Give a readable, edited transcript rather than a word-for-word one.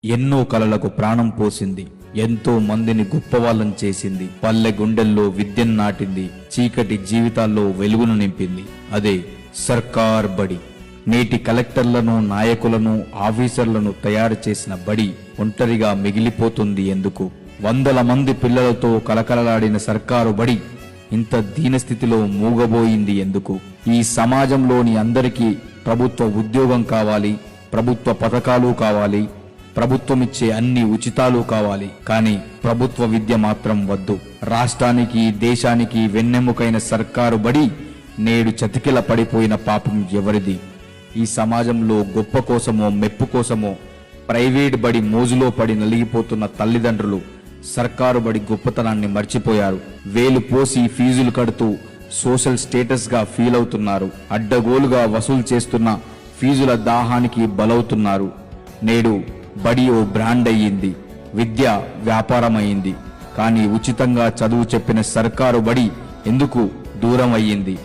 ఎన్నో కలలకు ప్రాణం పోసింది. ఎంతో మందిని గొప్పవాళ్ళని చేసింది. పల్లె గుండెల్లో విద్యను నాటింది. చీకటి జీవితాల్లో వెలుగును నింపింది. అదే సర్కార్ బడి. నేటి కలెక్టర్లను, నాయకులను, ఆఫీసర్లను తయారు చేసిన బడి ఒంటరిగా మిగిలిపోతుంది ఎందుకు? వందల మంది పిల్లలతో కలకలలాడిన సర్కారు బడి ఇంత దీనస్థితిలో మూగబోయింది ఎందుకు? ఈ సమాజంలోని అందరికీ ప్రభుత్వ ఉద్యోగం కావాలి, ప్రభుత్వ పథకాలు కావాలి, ప్రభుత్వమిచ్చే అన్ని ఉచితాలు కావాలి. కానీ ప్రభుత్వ విద్య మాత్రం వద్దు. రాష్ట్రానికి, దేశానికి వెన్నెముకైన సర్కారు బడి నేడు చతికిల పడిపోయిన పాపం ఎవరిది? ఈ సమాజంలో గొప్ప కోసమో మెప్పు కోసమో ప్రైవేట్ బడి మోజులో పడి నలిగిపోతున్న తల్లిదండ్రులు సర్కారు బడి గొప్పతనాన్ని మర్చిపోయారు. వేలు పోసి ఫీజులు కడుతూ సోషల్ స్టేటస్ గా ఫీల్ అవుతున్నారు. అడ్డగోలుగా వసూలు చేస్తున్న ఫీజుల దాహానికి బలవుతున్నారు. నేడు బడి ఓ బ్రాండ్ అయ్యింది. విద్య వ్యాపారమైంది. కానీ ఉచితంగా చదువు చెప్పిన సర్కారు బడి ఎందుకు దూరం అయ్యింది?